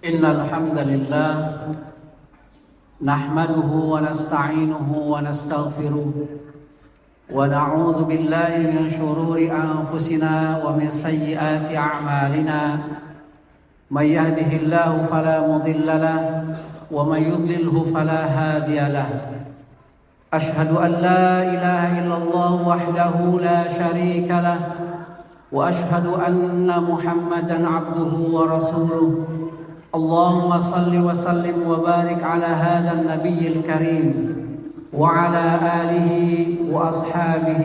Innal hamdalillah nahmaduhu wa nasta'inuhu wa nastaghfiruh wa na'udzu billahi min shururi anfusina wa min sayyiati a'malina may yahdihillahu fala mudilla lahu wa may yudlilhu fala hadiya lahu ashhadu an la ilaha illallah wahdahu la syarika lahu wa ashhadu anna muhammadan abduhu wa rasuluh. اللهم صل وسلم وبارك على هذا النبي الكريم وعلى آله وأصحابه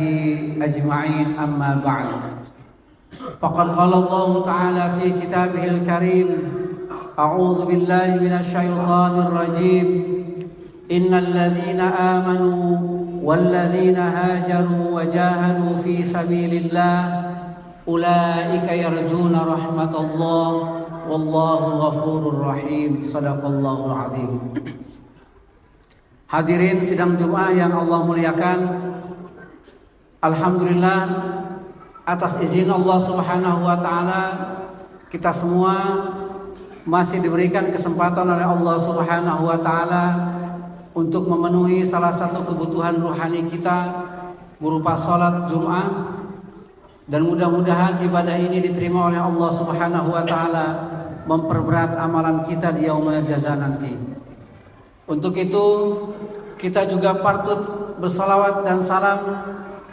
أجمعين أما بعد فقد قال الله تعالى في كتابه الكريم أعوذ بالله من الشيطان الرجيم إن الذين آمنوا والذين هاجروا وجاهدوا في سبيل الله أولئك يرجون رحمة الله Wallahu ghafurur rahim. Shadaqallahul azim. Hadirin sidang Jumat yang Allah muliakan, alhamdulillah atas izin Allah Subhanahu wa taala kita semua masih diberikan kesempatan oleh Allah Subhanahu wa taala untuk memenuhi salah satu kebutuhan rohani kita berupa salat Jumat. Dan mudah-mudahan ibadah ini diterima oleh Allah Subhanahu wa taala, memperberat amalan kita di yaumul jaza nanti. Untuk itu kita juga patut bersalawat dan salam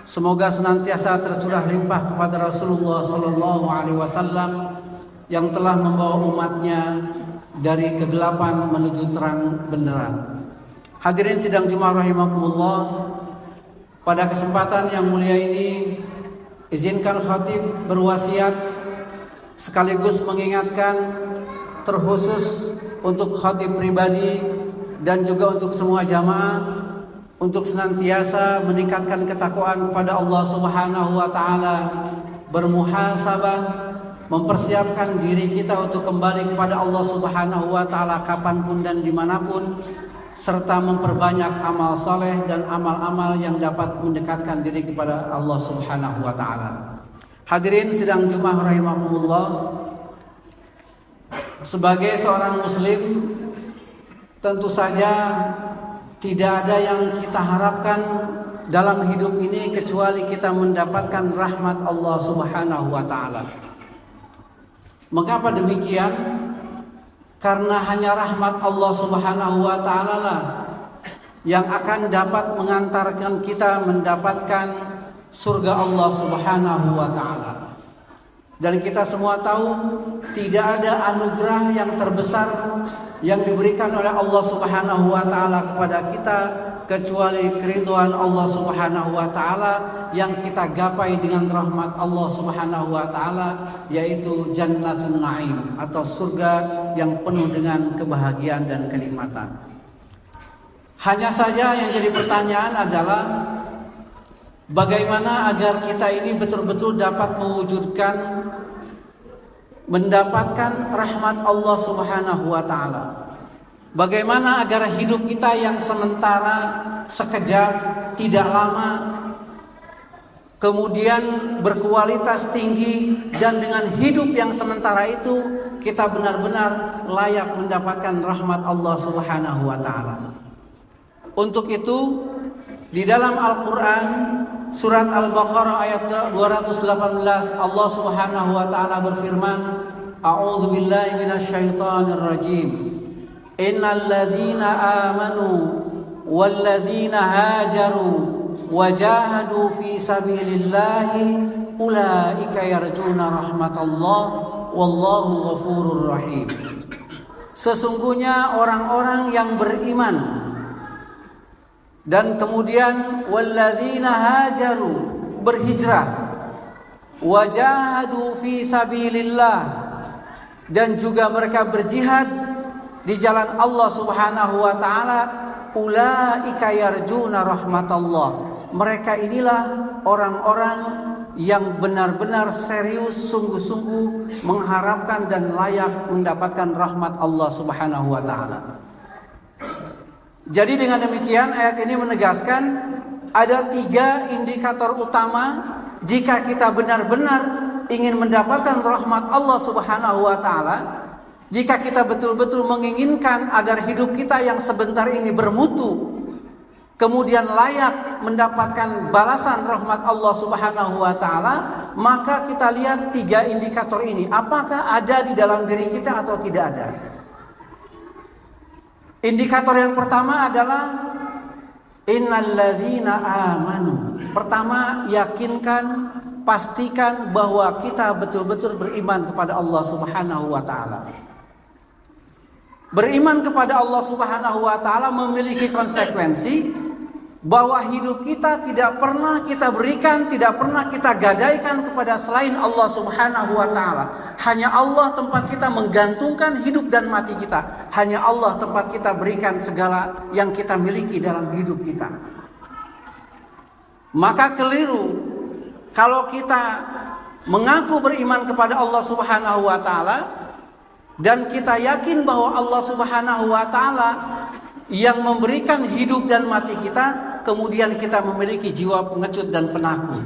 semoga senantiasa tercurah limpah kepada Rasulullah sallallahu alaihi wasallam yang telah membawa umatnya dari kegelapan menuju terang benderang. Hadirin sidang Jumat rahimakumullah, pada kesempatan yang mulia ini izinkan khatib berwasiat sekaligus mengingatkan terkhusus untuk khatib pribadi dan juga untuk semua jamaah untuk senantiasa meningkatkan ketakwaan kepada Allah Subhanahu wa taala, bermuhasabah, mempersiapkan diri kita untuk kembali kepada Allah Subhanahu wa taala kapanpun dan dimanapun, serta memperbanyak amal soleh dan amal-amal yang dapat mendekatkan diri kepada Allah Subhanahu wa taala. Hadirin sidang Jumat rahimakumullah, sebagai seorang muslim tentu saja tidak ada yang kita harapkan dalam hidup ini kecuali kita mendapatkan rahmat Allah Subhanahu wa taala. Mengapa demikian? Karena hanya rahmat Allah Subhanahu wa taala lah yang akan dapat mengantarkan kita mendapatkan surga Allah Subhanahu wa taala. Dan kita semua tahu tidak ada anugerah yang terbesar yang diberikan oleh Allah Subhanahu wa taala kepada kita kecuali keridhaan Allah Subhanahu wa taala yang kita gapai dengan rahmat Allah Subhanahu wa taala, yaitu Jannatun Naim atau surga yang penuh dengan kebahagiaan dan kenikmatan. Hanya saja yang jadi pertanyaan adalah bagaimana agar kita ini betul-betul dapat mewujudkan mendapatkan rahmat Allah Subhanahu wa taala. Bagaimana agar hidup kita yang sementara, sekejap, tidak lama, kemudian berkualitas tinggi, dan dengan hidup yang sementara itu kita benar-benar layak mendapatkan rahmat Allah Subhanahu wa taala. Untuk itu di dalam Al-Qur'an surat Al-Baqarah ayat 218 Allah Subhanahu wa taala berfirman, A'udzu billahi minasyaitonir rajim. Innal ladzina amanu wal ladzina hajaru wajahadu fi sabilillahi ulaika yarjuna rahmatallah wallahu ghafurur rahim. Sesungguhnya orang-orang yang beriman dan kemudian walladzina hajaru berhijrah, wajahadu fi sabilillah dan juga mereka berjihad di jalan Allah Subhanahu wa taala, ulaika yarjuna rahmatallah. Mereka inilah orang-orang yang benar-benar serius sungguh-sungguh mengharapkan dan layak mendapatkan rahmat Allah Subhanahu wa taala. Jadi dengan demikian ayat ini menegaskan ada 3 indikator utama jika kita benar-benar ingin mendapatkan rahmat Allah Subhanahu wa taala. jika kita betul-betul menginginkan agar hidup kita yang sebentar ini bermutu, kemudian layak mendapatkan balasan rahmat Allah Subhanahu wa taala, maka kita lihat 3 indikator ini, apakah ada di dalam diri kita atau tidak ada. Indikator yang pertama adalah innalladzina amanu. Pertama, yakinkan, pastikan bahwa kita betul-betul beriman kepada Allah Subhanahu wa taala. Beriman kepada Allah Subhanahu wa taala memiliki konsekuensi bahwa hidup kita tidak pernah kita berikan, tidak pernah kita gadaikan kepada selain Allah Subhanahu wa taala. Hanya Allah tempat kita menggantungkan hidup dan mati kita. Hanya Allah tempat kita berikan segala yang kita miliki dalam hidup kita. Maka keliru kalau kita mengaku beriman kepada Allah Subhanahu wa taala dan kita yakin bahwa Allah Subhanahu wa taala yang memberikan hidup dan mati kita, kemudian kita memiliki jiwa pengecut dan penakut.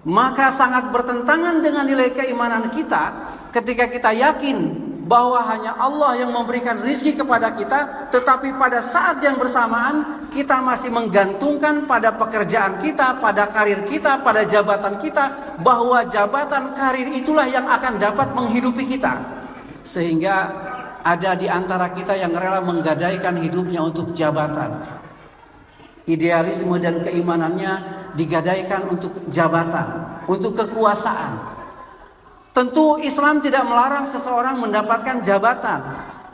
Maka sangat bertentangan dengan nilai keimanan kita ketika kita yakin bahwa hanya Allah yang memberikan rizki kepada kita, tetapi pada saat yang bersamaan kita masih menggantungkan pada pekerjaan kita, pada karir kita, pada jabatan kita, bahwa jabatan karir itulah yang akan dapat menghidupi kita. Sehingga ada di antara kita yang rela menggadaikan hidupnya untuk jabatan. Idealisme dan keimanannya digadaikan untuk jabatan, untuk kekuasaan. Tentu Islam tidak melarang seseorang mendapatkan jabatan.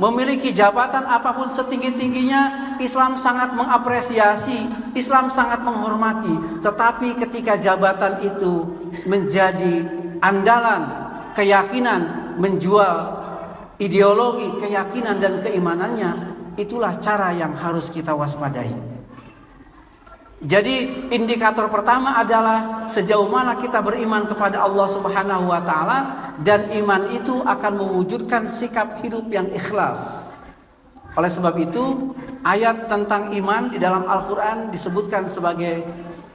Memiliki jabatan apapun setinggi-tingginya, Islam sangat mengapresiasi, Islam sangat menghormati. Tetapi ketika jabatan itu menjadi andalan, keyakinan, menjual ideologi, keyakinan dan keimanannya, itulah cara yang harus kita waspadai. Jadi indikator pertama adalah sejauh mana kita beriman kepada Allah Subhanahu wa taala, dan iman itu akan mewujudkan sikap hidup yang ikhlas. Oleh sebab itu, ayat tentang iman di dalam Al-Qur'an disebutkan sebagai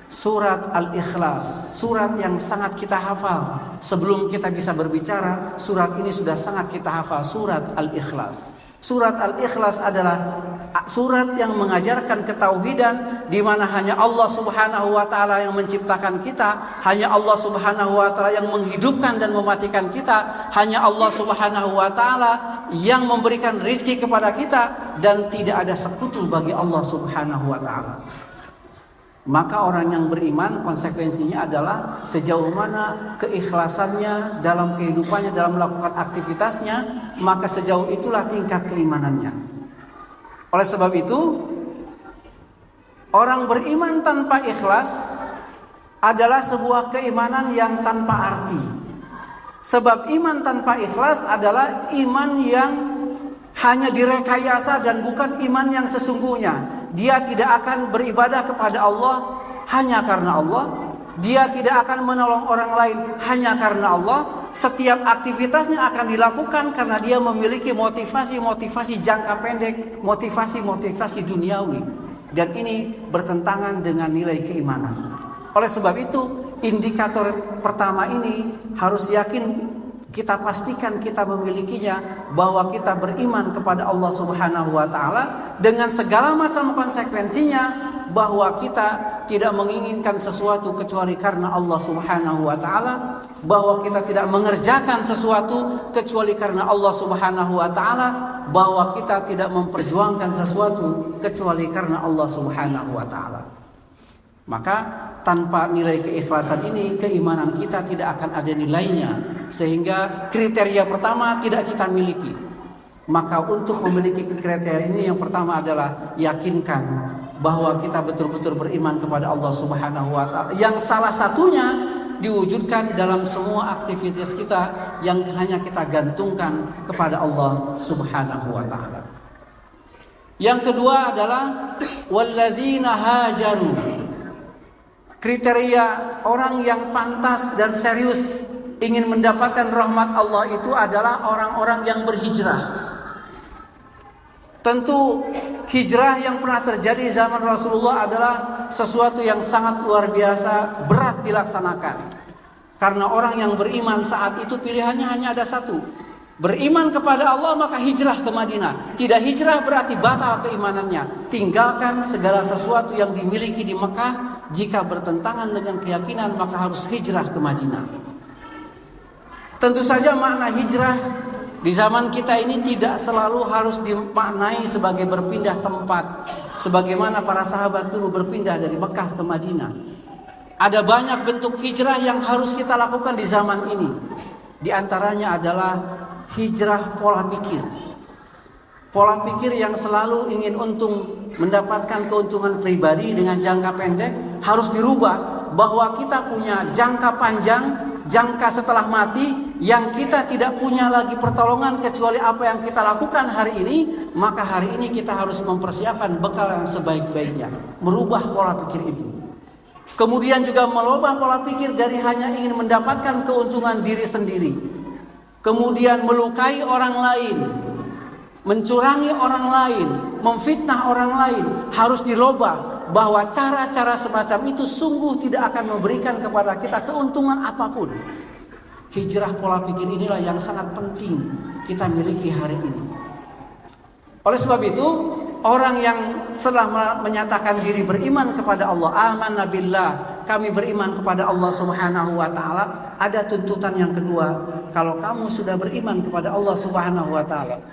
surat Al-Ikhlas, surat yang sangat kita hafal. Sebelum kita bisa berbicara, surat ini sudah sangat kita hafal, surat Al-Ikhlas. Surat Al-Ikhlas adalah surat yang mengajarkan ketauhidan, di mana hanya Allah Subhanahu wa taala yang menciptakan kita, hanya Allah Subhanahu wa taala yang menghidupkan dan mematikan kita, hanya Allah Subhanahu wa taala yang memberikan rizki kepada kita, dan tidak ada sekutu bagi Allah Subhanahu wa taala. Maka orang yang beriman konsekuensinya adalah sejauh mana keikhlasannya dalam kehidupannya, dalam melakukan aktivitasnya, maka sejauh itulah tingkat keimanannya. Oleh sebab itu, orang beriman tanpa ikhlas adalah sebuah keimanan yang tanpa arti. Sebab iman tanpa ikhlas adalah iman yang hanya direkayasa dan bukan iman yang sesungguhnya. Dia tidak akan beribadah kepada Allah hanya karena Allah. Dia tidak akan menolong orang lain hanya karena Allah. Setiap aktivitasnya akan dilakukan karena dia memiliki motivasi-motivasi jangka pendek, motivasi-motivasi duniawi. Dan ini bertentangan dengan nilai keimanan. Oleh sebab itu, indikator pertama ini harus yakin, kita pastikan kita memilikinya, bahwa kita beriman kepada Allah Subhanahu wa taala dengan segala macam konsekuensinya, bahwa kita tidak menginginkan sesuatu kecuali karena Allah Subhanahu wa taala, bahwa kita tidak mengerjakan sesuatu kecuali karena Allah Subhanahu wa taala, bahwa kita tidak memperjuangkan sesuatu kecuali karena Allah Subhanahu wa taala. Maka tanpa nilai keikhlasan ini, keimanan kita tidak akan ada nilainya, sehingga kriteria pertama tidak kita miliki. Maka untuk memiliki kriteria ini, yang pertama adalah yakinkan bahwa kita betul-betul beriman kepada Allah Subhanahu wa taala, yang salah satunya diwujudkan dalam semua aktivitas kita yang hanya kita gantungkan kepada Allah Subhanahu wa taala. Yang kedua adalah walladzina hajaru. Kriteria orang yang pantas dan serius ingin mendapatkan rahmat Allah itu adalah orang-orang yang berhijrah. Tentu hijrah yang pernah terjadi zaman Rasulullah adalah sesuatu yang sangat luar biasa, berat dilaksanakan. Karena orang yang beriman saat itu pilihannya hanya ada satu, Beriman kepada Allah maka hijrah ke Madinah. Tidak hijrah berarti batal keimanannya. Tinggalkan segala sesuatu yang dimiliki di Mekah. Jika bertentangan dengan keyakinan maka harus hijrah ke Madinah. Tentu saja makna hijrah di zaman kita ini tidak selalu harus dimaknai sebagai berpindah tempat, sebagaimana para sahabat dulu berpindah dari Mekah ke Madinah. Ada banyak bentuk hijrah yang harus kita lakukan di zaman ini. Di antaranya adalah hijrah pola pikir. Pola pikir yang selalu ingin mendapatkan keuntungan pribadi dengan jangka pendek harus dirubah, bahwa kita punya jangka panjang, jangka setelah mati, yang kita tidak punya lagi pertolongan kecuali apa yang kita lakukan hari ini. Maka hari ini kita harus mempersiapkan bekal yang sebaik-baiknya, merubah pola pikir itu. Kemudian juga merubah pola pikir dari hanya ingin mendapatkan keuntungan diri sendiri, kemudian melukai orang lain, mencurangi orang lain, memfitnah orang lain. Harus dirubah bahwa cara-cara semacam itu sungguh tidak akan memberikan kepada kita keuntungan apapun. Hijrah pola pikir inilah yang sangat penting kita miliki hari ini. Oleh sebab itu, orang yang setelah menyatakan diri beriman kepada Allah, amanna billah, kami beriman kepada Allah Subhanahu wa taala, ada tuntutan yang kedua. Kalau kamu sudah beriman kepada Allah Subhanahu wa taala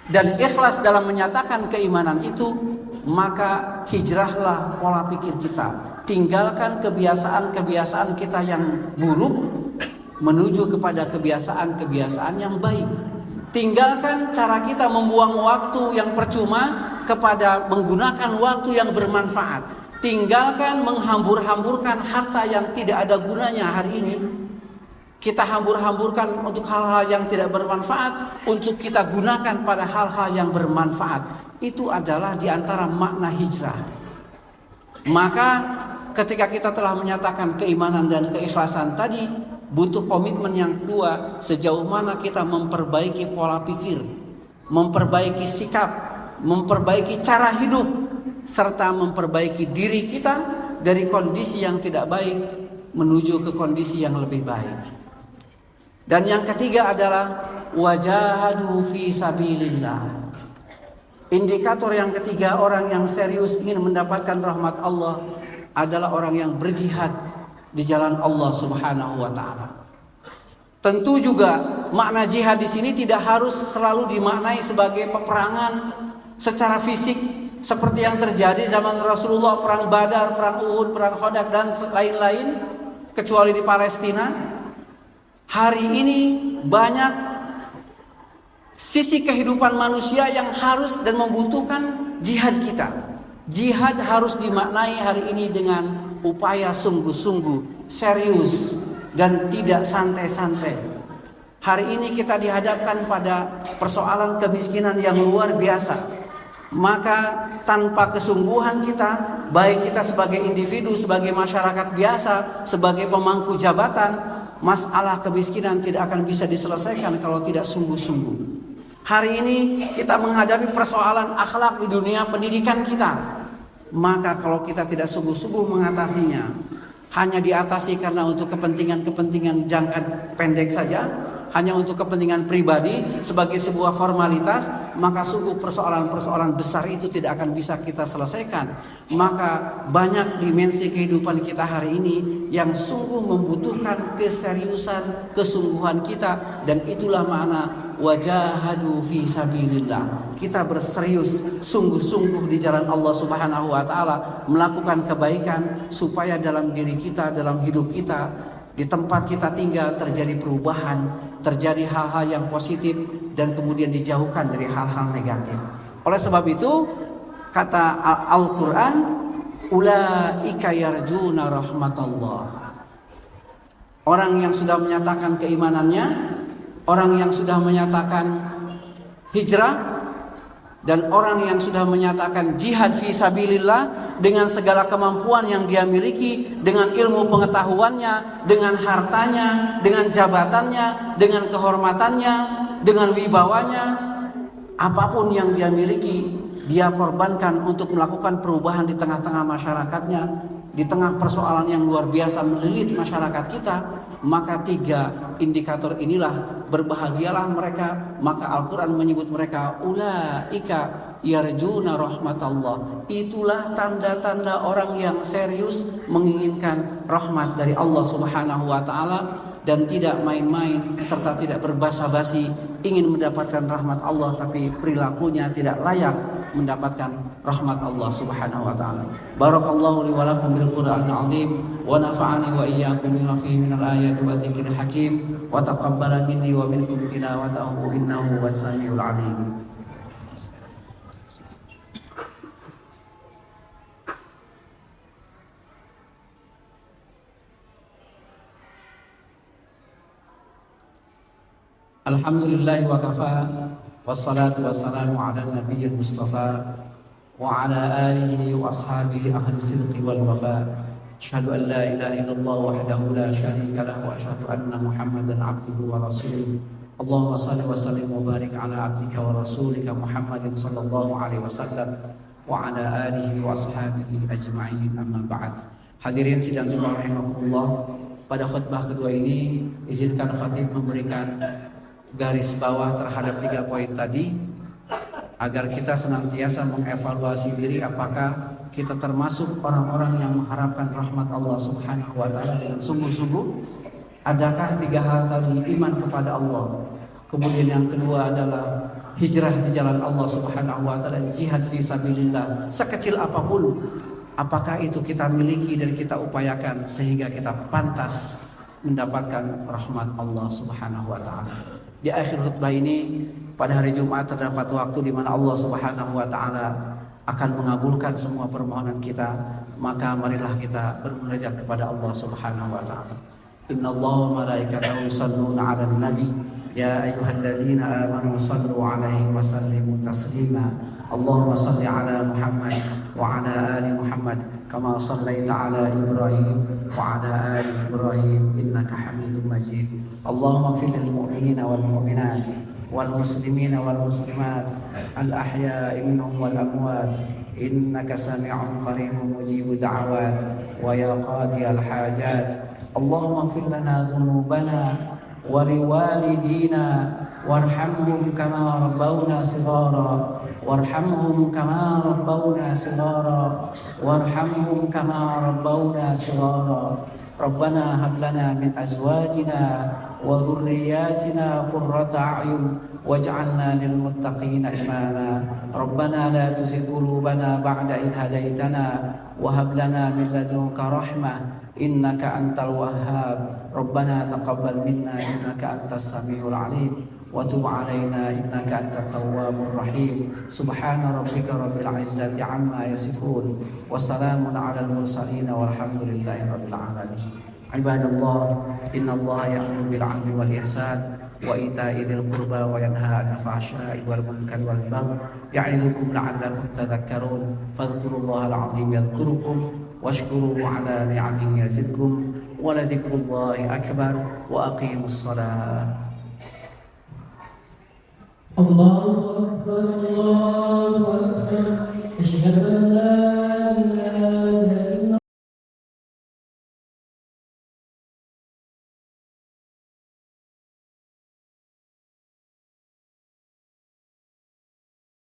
dan ikhlas dalam menyatakan keimanan itu, maka hijrahlah pola pikir kita. Tinggalkan kebiasaan-kebiasaan kita yang buruk menuju kepada kebiasaan-kebiasaan yang baik. Tinggalkan cara kita membuang waktu yang percuma kepada menggunakan waktu yang bermanfaat. Tinggalkan menghambur-hamburkan harta yang tidak ada gunanya hari ini. Kita hambur-hamburkan untuk hal-hal yang tidak bermanfaat, untuk kita gunakan pada hal-hal yang bermanfaat. Itu adalah diantara makna hijrah. Maka ketika kita telah menyatakan keimanan dan keikhlasan tadi, butuh komitmen yang kedua, sejauh mana kita memperbaiki pola pikir, memperbaiki sikap, memperbaiki cara hidup, serta memperbaiki diri kita dari kondisi yang tidak baik menuju ke kondisi yang lebih baik. Dan yang ketiga adalah wajahadu fi sabilillah. Indikator yang ketiga orang yang serius ingin mendapatkan rahmat Allah adalah orang yang berjihad di jalan Allah Subhanahu wa taala. Tentu juga makna jihad di sini tidak harus selalu dimaknai sebagai peperangan secara fisik seperti yang terjadi zaman Rasulullah, perang Badar, perang Uhud, perang Khandaq dan lain-lain, kecuali di Palestina. Hari ini banyak sisi kehidupan manusia yang harus dan membutuhkan jihad kita. Jihad harus dimaknai hari ini dengan upaya sungguh-sungguh, serius, dan tidak santai-santai. Hari ini kita dihadapkan pada persoalan kemiskinan yang luar biasa. Maka tanpa kesungguhan kita, baik kita sebagai individu, sebagai masyarakat biasa, sebagai pemangku jabatan, masalah kemiskinan tidak akan bisa diselesaikan kalau tidak sungguh-sungguh. Hari ini kita menghadapi persoalan akhlak di dunia pendidikan kita. Maka kalau kita tidak sungguh-sungguh mengatasinya, hanya diatasi karena untuk kepentingan-kepentingan jangka pendek saja, hanya untuk kepentingan pribadi sebagai sebuah formalitas, maka sungguh persoalan-persoalan besar itu tidak akan bisa kita selesaikan. Maka banyak dimensi kehidupan kita hari ini yang sungguh membutuhkan keseriusan, kesungguhan kita, dan itulah makna wajahadu fi sabilillah. Kita berserius sungguh-sungguh di jalan Allah Subhanahu wa taala, melakukan kebaikan supaya dalam diri kita, dalam hidup kita, di tempat kita tinggal terjadi perubahan, terjadi hal-hal yang positif, dan kemudian dijauhkan dari hal-hal negatif. Oleh sebab itu kata Al-Quran, ulaika yarjuna rahmatullah. Orang yang sudah menyatakan keimanannya, orang yang sudah menyatakan hijrah, dan orang yang sudah menyatakan jihad fi sabilillah dengan segala kemampuan yang dia miliki, dengan ilmu pengetahuannya, dengan hartanya, dengan jabatannya, dengan kehormatannya, dengan wibawanya, apapun yang dia miliki, dia korbankan untuk melakukan perubahan di tengah-tengah masyarakatnya. di tengah persoalan yang luar biasa melilit masyarakat kita, maka 3 indikator inilah berbahagialah mereka. Maka Al-Quran menyebut mereka ulaika yarjuna rahmatallah. Itulah tanda-tanda orang yang serius menginginkan rahmat dari Allah Subhanahu wa taala dan tidak main-main serta tidak berbasa-basi ingin mendapatkan rahmat Allah tapi perilakunya tidak layak mendapatkan rahmat Allah Subhanahu wa taala. Barakallahu li wa lakum bil Qur'anil azim wa nafa'ani wa iyyakum bima fihi minal ayati wa dzikril hakim wa taqabbala minni wa minkum tilawatahu innahu was-sami'ul 'alim. Alhamdulillah wa kafa wassalatu wassalamu ala nabiyil mustafa wa ala alihi wa ashabihi ahli sidqi wal wafa. Asyhadu an la ilaha illallah wahdahu la syarika lahu wa asyhadu anna Muhammadan abduhu wa rasuluh. Allahumma shalli wa sallim wa barik ala abdika wa rasulika Muhammadin sallallahu alaihi wasallam wa ala alihi wa ashabihi ajma'in, amma ba'd. Hadirin sidang Jumat rahimakumullah, pada khutbah kedua ini izinkan khatib memberikan garis bawah terhadap 3 poin tadi agar kita senantiasa mengevaluasi diri apakah kita termasuk orang-orang yang mengharapkan rahmat Allah Subhanahu wa taala dengan sungguh-sungguh. Adakah 3 hal tadi? Iman kepada Allah, kemudian yang kedua adalah hijrah di jalan Allah Subhanahu wa taala, jihad fi sabilillah sekecil apapun, apakah itu kita miliki dan kita upayakan sehingga kita pantas mendapatkan rahmat Allah Subhanahu wa taala. Di akhir khutbah ini pada hari Jumat terdapat waktu di mana Allah Subhanahu wa taala akan mengabulkan semua permohonan kita, maka marilah kita bermunajat kepada Allah Subhanahu wa taala. Innallaha wa malaikatahu yusholluna 'alan nabi ya ayyuhalladzina amanu shallu 'alaihi wa sallimu taslima. Allahumma shalli 'ala Muhammad wa 'ala ali Muhammad kama shallaita 'ala Ibrahim wa 'ala ali Ibrahim innaka Hamidum Majid. Allahumma ighfir lil mu'minina wal mu'minat wal muslimina wal muslimat al ahya'i minhum wal amwat innaka sami'un qaribun mujibud da'awat wa ya qadiyal hajat. Allahumma ighfir lana dhunubana wa liwalidina warhamhum kama rabbawna shighara warhamhum kama rabbawna shighara warhamhum kama rabbawna shighara. Rabbana hab lana min azwajina wa dhurriyyatina qurrata a'yun waj'alna lil muttaqina imama. Rabbana la tuzigh qulubana ba'da idh hadaytana wa hab lana min ladunka rahmah innaka antal wahhab. Rabbana taqabbal minna innaka antas samiul alim wa tub alaina innaka antat tawwabur rahim. Subhana rabbika rabbil izzati amma yasifun wa salamun alal mursalin walhamdulillahi rabbil alamin. Ibadallah, innallaha ya'muru bil 'adli wal ihsan wa ita'i dzil qurba wa yanha 'anil fahsya'i wal munkari wal baghi ya'idzukum la'allakum tadhakkarun. Fadhkurullahal 'azim yadhkurukum washkuruhu 'ala ni'amihi yazidkum wa la dzikrullahi akbar wa aqimus shalah. Allahu akbar, Allahu akbar, asyhadu an la